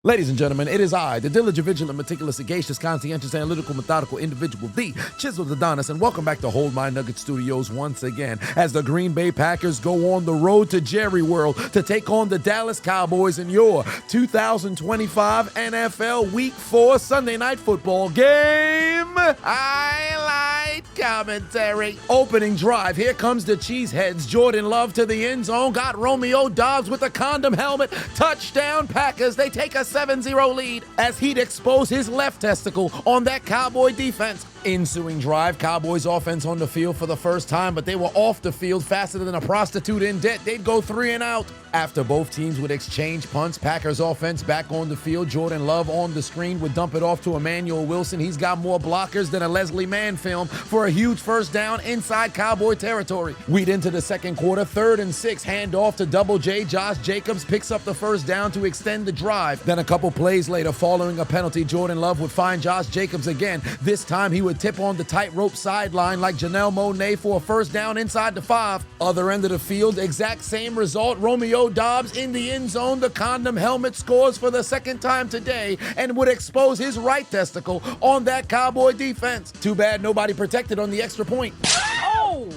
Ladies and gentlemen, it is I, the diligent, vigilant, meticulous, sagacious, conscientious, analytical, methodical individual, the Chiseled Adonis, and welcome back to Hold My Nugget Studios once again as the Green Bay Packers go on the road to Jerry World to take on the Dallas Cowboys in your 2025 NFL Week 4 Sunday Night Football game. Highlight commentary. Opening drive, here comes the Cheeseheads. Jordan Love to the end zone, got Romeo Doubs with a condom helmet. Touchdown Packers, they take a 7-0 lead as he'd expose his left testicle on that Cowboy defense. Ensuing drive, Cowboys offense on the field for the first time, but they were off the field faster than a prostitute in debt. They'd go 3 and out. After both teams would exchange punts, Packers offense back on the field. Jordan Love on the screen would dump it off to Emmanuel Wilson. He's got more blockers than a Leslie Mann film for a huge first down inside Cowboy territory. We'd into the second quarter, 3rd and 6, hand off to Double J. Josh Jacobs picks up the first down to extend the drive. Then a couple plays later, following a penalty, Jordan Love would find Josh Jacobs again. This time he would tip on the tightrope sideline like Janelle Monáe for a first down inside the 5. Other end of the field, exact same result. Romeo Doubs in the end zone. The condom helmet scores for the second time today and would expose his right testicle on that Cowboy defense. Too bad nobody protected on the extra point.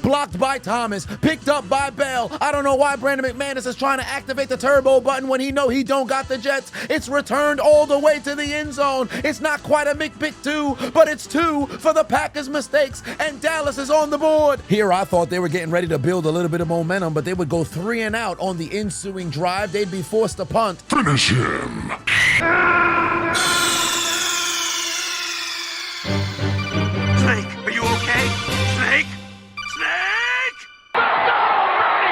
Blocked by Thomas, picked up by Bell. I don't know why Brandon McManus is trying to activate the turbo button when he know he don't got the Jets. It's returned all the way to the end zone. It's not quite a McPick 2, but it's 2 for the Packers' mistakes, and Dallas is on the board. Here I thought they were getting ready to build a little bit of momentum, but they would go 3 and out on the ensuing drive. They'd be forced to punt. Finish him. Snake, are you okay? Snake? Snake! Let go already!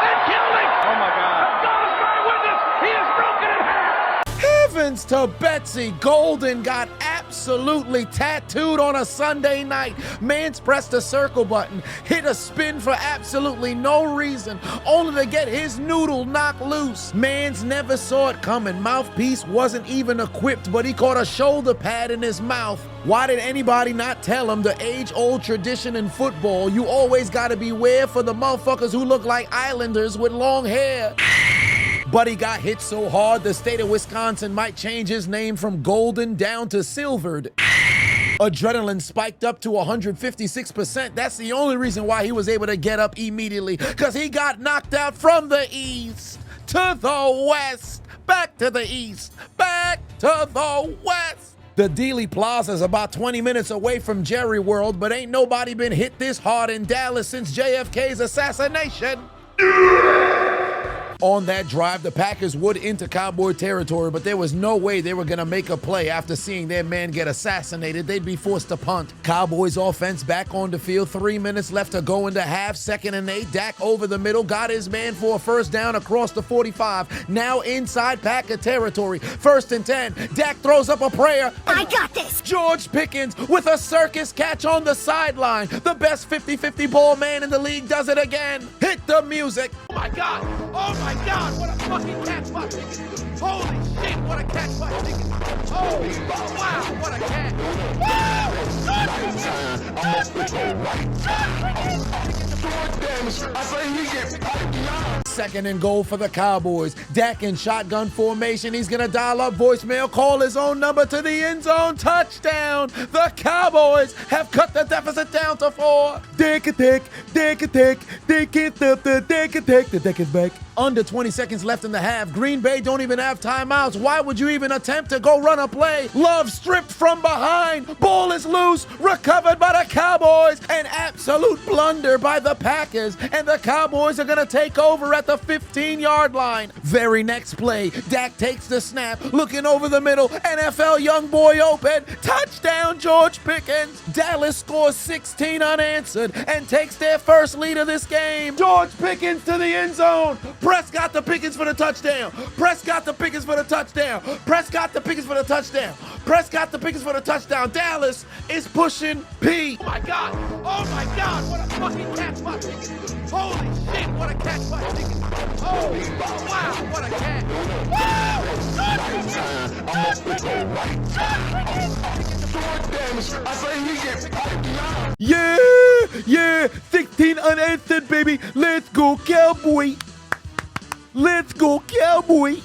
And killed him! Oh my God. God is my witness! He is broken in half! Heavens to Betsy, Golden got absolutely tattooed on a Sunday night. Mans pressed the circle button, hit a spin for absolutely no reason, only to get his noodle knocked loose. Mans never saw it coming. Mouthpiece wasn't even equipped, but he caught a shoulder pad in his mouth. Why did anybody not tell him the age-old tradition in football? You always gotta beware for the motherfuckers who look like Islanders with long hair. But he got hit so hard, the state of Wisconsin might change his name from Golden down to Silvered. Adrenaline spiked up to 156%. That's the only reason why he was able to get up immediately, because he got knocked out from the east to the west, back to the east, back to the west. The Dealey Plaza is about 20 minutes away from Jerry World, but ain't nobody been hit this hard in Dallas since JFK's assassination. On that drive, the Packers would into Cowboy territory, but there was no way they were going to make a play after seeing their man get assassinated. They'd be forced to punt. Cowboys offense back on the field, 3 minutes left to go into half, 2nd and 8. Dak over the middle, got his man for a first down across the 45. Now inside Packer territory, 1st and 10. Dak throws up a prayer. I got this! George Pickens with a circus catch on the sideline. The best 50-50 ball man in the league does it again. Hit the music. Oh my God! Oh my God! What a fucking catch by Pickens! Holy shit! What a catch by Pickens! Oh wow! What a catch! Second and goal for the Cowboys. Dak in shotgun formation. He's going to dial up voicemail, call his own number to the end zone. Touchdown. The Cowboys have cut the deficit down to 4. Dick is back. The deck is back. Under 20 seconds left in the half. Green Bay don't even have timeouts. Why would you even attempt to go run a play? Love stripped from behind. Ball is loose. Recovered by the Cowboys. An absolute blunder by the Packers. And the Cowboys are going to take over at the 15-yard line. Very next play, Dak takes the snap. Looking over the middle. NFL young boy open. Touchdown, George Pickens. Dallas scores 16 unanswered and takes their first lead of this game. George Pickens to the end zone. Prescott to Pickens for the touchdown. Prescott to Pickens for the touchdown. Prescott to Pickens for the touchdown. Prescott to Pickens for the touchdown. Dallas is pushing P. Oh my God! Oh my God! What a fucking catch by Pickens! Holy shit! What a catch by Pickens! Oh wow! What a catch! Yeah, 16 unanswered, baby. Let's go, Cowboy. Let's go, Cowboy.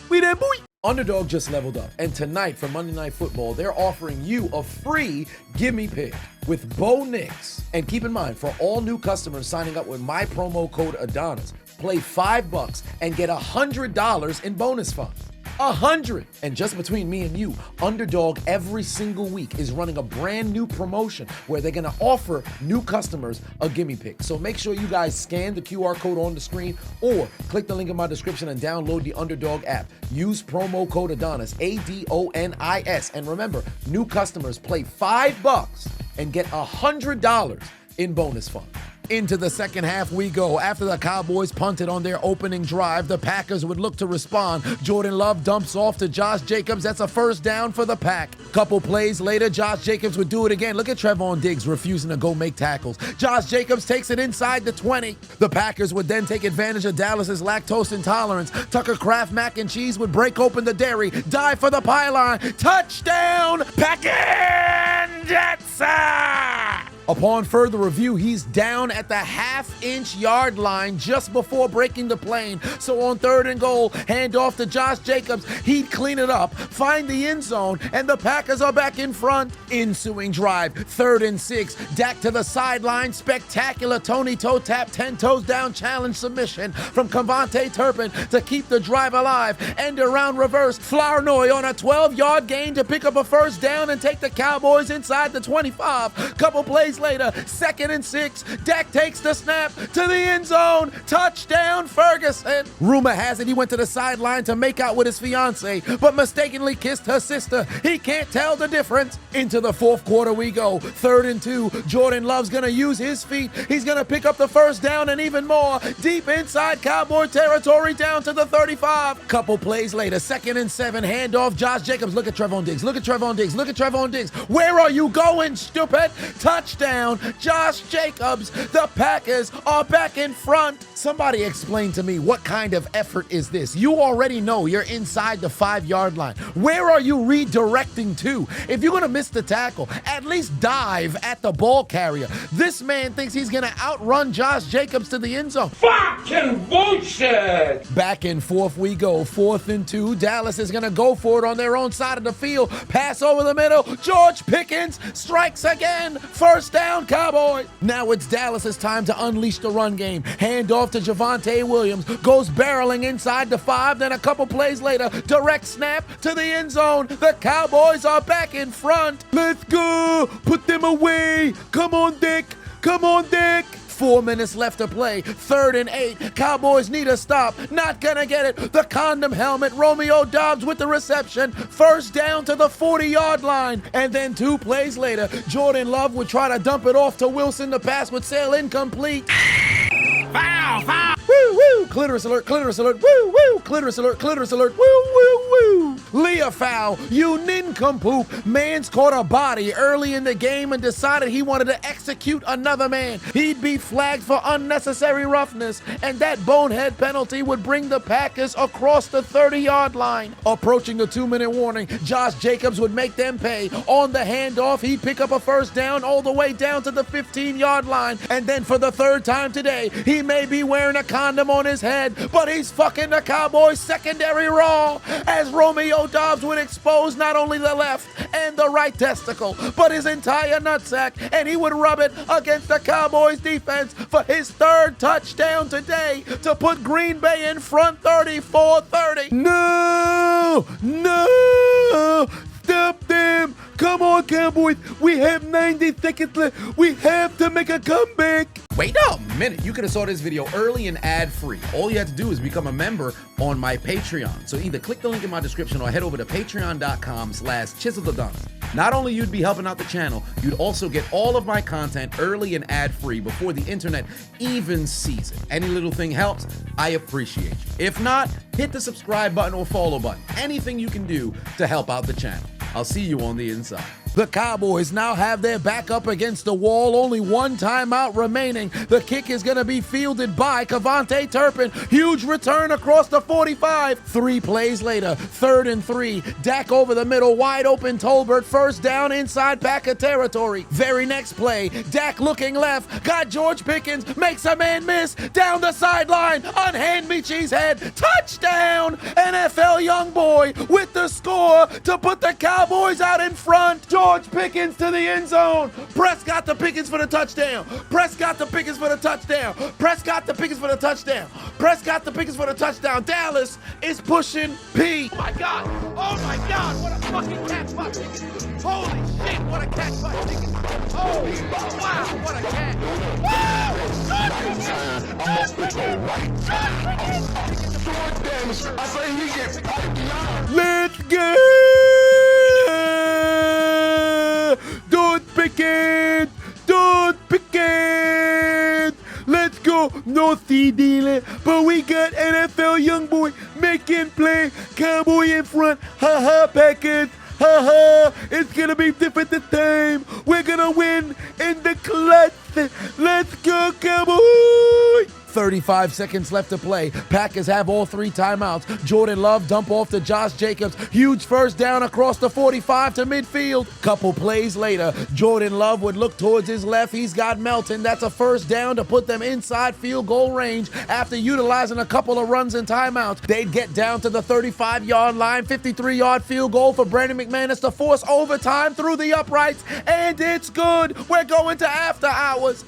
We We there, boy. Underdog just leveled up, and tonight for Monday Night Football, they're offering you a free Gimme Pick with Bo Nix. And keep in mind, for all new customers signing up with my promo code Adonis, play $5 and get $100 in bonus funds. 100! And just between me and you, Underdog every single week is running a brand new promotion where they're gonna offer new customers a gimme pick. So make sure you guys scan the QR code on the screen or click the link in my description and download the Underdog app. Use promo code Adonis, Adonis. And remember, new customers play $5 and get $100 in bonus funds. Into the second half we go. After the Cowboys punted on their opening drive, the Packers would look to respond. Jordan Love dumps off to Josh Jacobs. That's a first down for the Pack. Couple plays later, Josh Jacobs would do it again. Look at Trevon Diggs refusing to go make tackles. Josh Jacobs takes it inside the 20. The Packers would then take advantage of Dallas's lactose intolerance. Tucker Kraft mac and cheese would break open the dairy, dive for the pylon. Touchdown, Packers! Upon further review, he's down at the half-inch yard line just before breaking the plane. So on 3rd and goal, hand off to Josh Jacobs. He'd clean it up, find the end zone, and the Packers are back in front. Ensuing drive, 3rd and 6. Dak to the sideline, spectacular Tony toe tap, 10 toes down challenge submission from Cavante Turpin to keep the drive alive. End around reverse, Flournoy on a 12-yard gain to pick up a first down and take the Cowboys inside the 25. Couple plays later, 2nd and 6. Dak takes the snap to the end zone. Touchdown, Ferguson. Rumor has it he went to the sideline to make out with his fiance, but mistakenly kissed her sister. He can't tell the difference. Into the 4th quarter we go. 3rd and 2. Jordan Love's gonna use his feet. He's gonna pick up the first down and even more. Deep inside Cowboy territory down to the 35. Couple plays later, 2nd and 7. Handoff, Josh Jacobs. Look at Trevon Diggs. Look at Trevon Diggs. Look at Trevon Diggs. Where are you going, stupid? Touchdown, Josh Jacobs. The Packers are back in front. Somebody explain to me, what kind of effort is this? You already know you're inside the 5-yard line. Where are you redirecting to? If you're gonna miss the tackle, at least dive at the ball carrier. This man thinks he's gonna outrun Josh Jacobs to the end zone. Fucking bullshit! Back and forth we go. 4th and 2. Dallas is gonna go for it on their own side of the field. Pass over the middle. George Pickens strikes again. First down, Cowboys. Now it's Dallas's time to unleash the run game. Hand off to Javonte Williams. Goes barreling inside the 5. Then a couple plays later, direct snap to the end zone. The Cowboys are back in front. Let's go. Put them away. Come on, Dick. Come on, Dick. 4 minutes left to play. 3rd and 8. Cowboys need a stop. Not gonna get it. The condom helmet. Romeo Doubs with the reception. First down to the 40-yard line. And then 2 plays later, Jordan Love would try to dump it off to Wilson. The pass would sail incomplete. Foul! Foul! Woo, woo, clitoris alert, clitoris alert, woo, woo, clitoris alert, woo, woo, woo. Leah foul, you nincompoop. Man's caught a body early in the game and decided he wanted to execute another man. He'd be flagged for unnecessary roughness, and that bonehead penalty would bring the Packers across the 30-yard line. Approaching the 2-minute warning, Josh Jacobs would make them pay. On the handoff, he'd pick up a first down all the way down to the 15-yard line. And then for the 3rd time today, he may be wearing a condom on his head, but he's fucking the Cowboys secondary raw, as Romeo Doubs would expose not only the left and the right testicle, but his entire nutsack, and he would rub it against the Cowboys defense for his 3rd touchdown today to put Green Bay in front 34-30. No! No! Stop them! Come on, Cowboys! We have 90 seconds left. We have to make a comeback. Wait a minute. You could have saw this video early and ad-free. All you have to do is become a member on my Patreon. So either click the link in my description or head over to patreon.com/chiseledAdonis. Not only you'd be helping out the channel, you'd also get all of my content early and ad-free before the internet even sees it. Any little thing helps, I appreciate you. If not, hit the subscribe button or follow button. Anything you can do to help out the channel. I'll see you on the inside. The Cowboys now have their back up against the wall. Only one timeout remaining. The kick is going to be fielded by Cavante Turpin. Huge return across the 45. 3 plays later, 3rd and 3. Dak over the middle, wide open Tolbert. First down inside Packer territory. Very next play, Dak looking left. Got George Pickens, makes a man miss. Down the sideline, unhand me Cheesehead. Touchdown! NFL young boy with the score to put the Cowboys out in front. George Pickens to the end zone. Prescott to Pickens for the touchdown. Prescott to Pickens for the touchdown. Prescott to Pickens for the touchdown. Prescott to Pickens for the touchdown. Dallas is pushing P. Oh my God! Oh my God! What a fucking catch by Pickens! Holy shit! What a catch by Pickens! Oh wow! What a catch! Woo! George Pickens! George Pickens! George Pickens! I say he get poked. Let's go! Don't Pickens! Don't Pickens! Let's go! No CD, but we got NFL young boy making play. Cowboy in front. Ha ha, Packers. Ha ha. It's gonna be different this time. We're gonna win in the clutch. Let's go, Cowboy! 35 seconds left to play. Packers have all 3 timeouts. Jordan Love dump off to Josh Jacobs. Huge first down across the 45 to midfield. Couple plays later, Jordan Love would look towards his left. He's got Melton. That's a first down to put them inside field goal range. After utilizing a couple of runs and timeouts, they'd get down to the 35-yard line. 53-yard field goal for Brandon McManus to force overtime through the uprights. And it's good. We're going to after hours.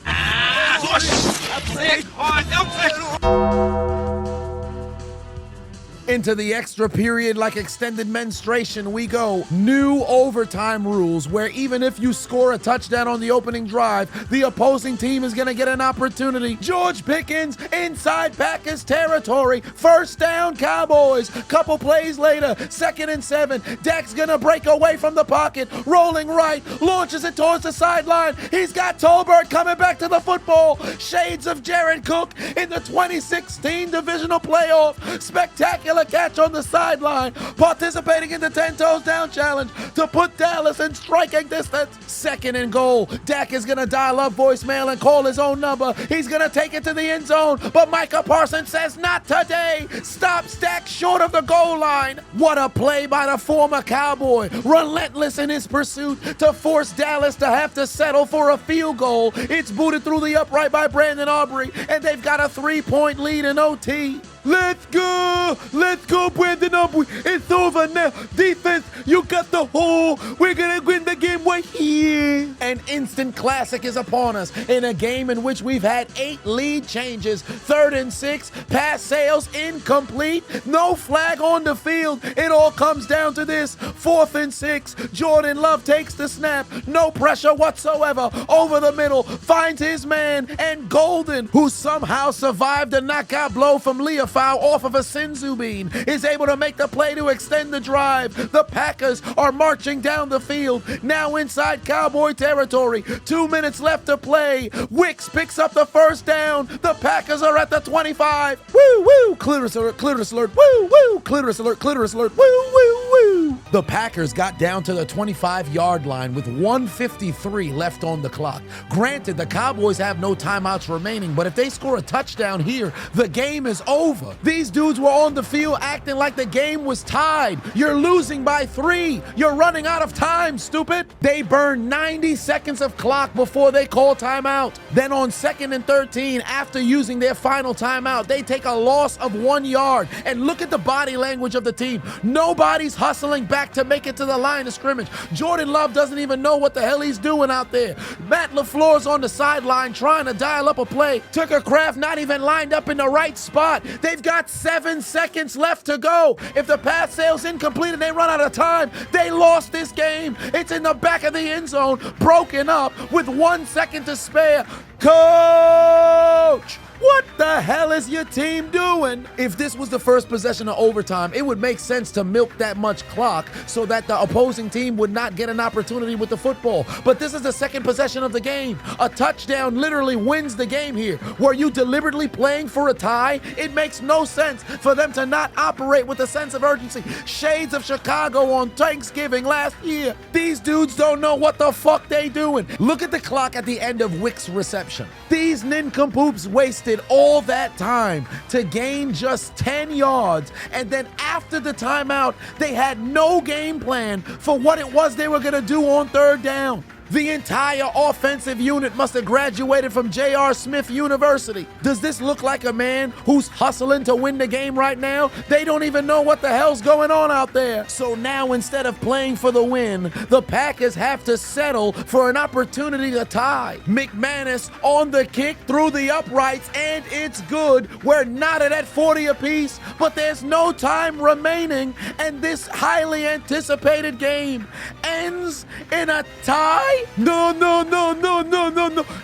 Into the extra period like extended menstruation we go. New overtime rules where even if you score a touchdown on the opening drive, the opposing team is going to get an opportunity. George Pickens inside Packers territory. First down Cowboys. Couple plays later, 2nd and 7. Dak's going to break away from the pocket. Rolling right, launches it towards the sideline. He's got Tolbert coming back to the football. Shades of Jared Cook in the 2016 divisional playoff. Spectacular catch on the sideline, participating in the 10 toes down challenge to put Dallas in striking distance. 2nd and goal. Dak is gonna dial up voicemail and call his own number. He's gonna take it to the end zone, but Micah Parsons says not today. Stops Dak short of the goal line. What a play by the former Cowboy, relentless in his pursuit to force Dallas to have to settle for a field goal. It's booted through the upright by Brandon Aubrey, and they've got a 3-point lead in OT. Let's go! Let's go, Brandon Aubrey! It's over now! Defense, you got the hole! We're gonna win the game right here! An instant classic is upon us in a game in which we've had 8 lead changes. 3rd and 6, pass sails incomplete, no flag on the field. It all comes down to this. 4th and 6, Jordan Love takes the snap, no pressure whatsoever, over the middle, finds his man, and Golden, who somehow survived a knockout blow from Leah foul off of a Sinzu bean, is able to make the play to extend the drive. The Packers are marching down the field, now inside Cowboy territory. 2 minutes left to play. Wicks picks up the first down. The Packers are at the 25. Woo, woo, clitoris alert, woo, woo, clitoris alert, woo, woo, woo. The Packers got down to the 25-yard line with 1:53 left on the clock. Granted, the Cowboys have no timeouts remaining, but if they score a touchdown here, the game is over. These dudes were on the field acting like the game was tied. You're losing by 3. You're running out of time, stupid. They burn 90 seconds of clock before they call timeout. Then on 2nd and 13, after using their final timeout, they take a loss of 1 yard. And look at the body language of the team. Nobody's hustling back to make it to the line of scrimmage. Jordan Love doesn't even know what the hell he's doing out there. Matt LaFleur's on the sideline trying to dial up a play. Tucker Kraft not even lined up in the right spot. They've got 7 seconds left to go. If the pass sails incomplete and they run out of time, they lost this game. It's in the back of the end zone, broken up with 1 second to spare. Coach! What the hell is your team doing? If this was the first possession of overtime, it would make sense to milk that much clock so that the opposing team would not get an opportunity with the football. But this is the second possession of the game. A touchdown literally wins the game here. Were you deliberately playing for a tie? It makes no sense for them to not operate with a sense of urgency. Shades of Chicago on Thanksgiving last year. These dudes don't know what the fuck they doing. Look at the clock at the end of Wick's reception. These nincompoops wasted all that time to gain just 10 yards, and then after the timeout, they had no game plan for what it was they were gonna do on third down. The entire offensive unit must have graduated from J.R. Smith University. Does this look like a man who's hustling to win the game right now? They don't even know what the hell's going on out there. So now instead of playing for the win, the Packers have to settle for an opportunity to tie. McManus on the kick through the uprights, and it's good. We're knotted at 40 apiece, but there's no time remaining, and this highly anticipated game ends in a tie? No.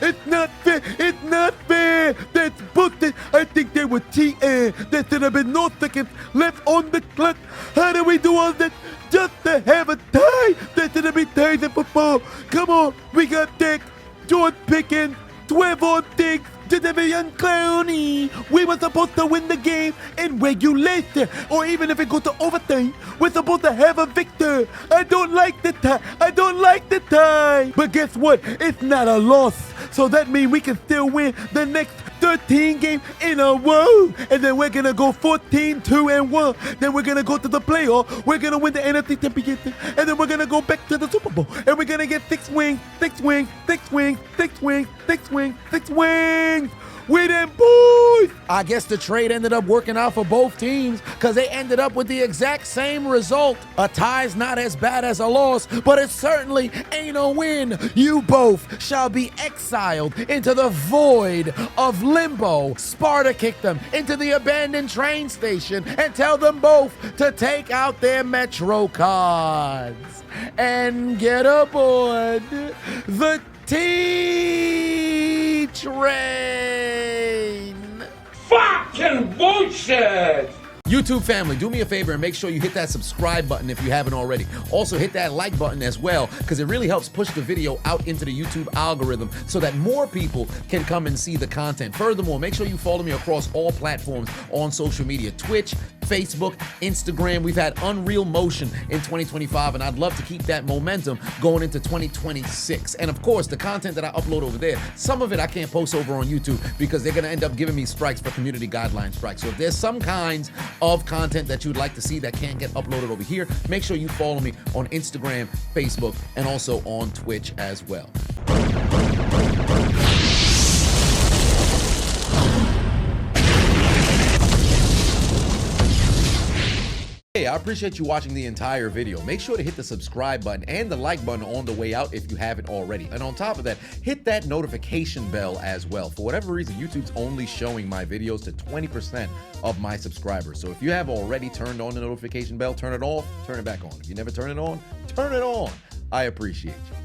It's not fair. It's not fair. That's bullshit. I think they were TN. There should have been no seconds left on the clock. How do we do all that just to have a tie? There should have been ties in football. Come on. We got Dick, George Pickens, 12 on Dick, Jadavian Clowney. We were supposed to win the game in regulation, or even if it goes to overtime, we're supposed to have a victor. I don't like the tie. But guess what? It's not a loss. So that means we can still win the next 13 games in a row. And then we're going to go 14-2-1. Then we're going to go to the playoff. We're going to win the NFC Championship. And then we're going to go back to the Super Bowl. And we're going to get 6 wings. We them boys! I guess the trade ended up working out for both teams because they ended up with the exact same result. A tie's not as bad as a loss, but it certainly ain't a win. You both shall be exiled into the void of limbo. Sparta kicked them into the abandoned train station and tell them both to take out their Metro cards and get aboard the T-Train. Fucking bullshit! YouTube family, do me a favor and make sure you hit that subscribe button if you haven't already. Also hit that like button as well, because it really helps push the video out into the YouTube algorithm so that more people can come and see the content. Furthermore, make sure you follow me across all platforms on social media: Twitch, Facebook, Instagram. We've had unreal motion in 2025, and I'd love to keep that momentum going into 2026. And of course, the content that I upload over there, some of it I can't post over on YouTube because they're gonna end up giving me strikes for community guideline strikes. So if there's some kinds of content that you'd like to see that can't get uploaded over here, make sure you follow me on Instagram, Facebook, and also on Twitch as well. Hey, I appreciate you watching the entire video. Make sure to hit the subscribe button and the like button on the way out if you haven't already. And on top of that, hit that notification bell as well. For whatever reason, YouTube's only showing my videos to 20% of my subscribers. So if you have already turned on the notification bell, turn it off, turn it back on. If you never turn it on, turn it on. I appreciate you.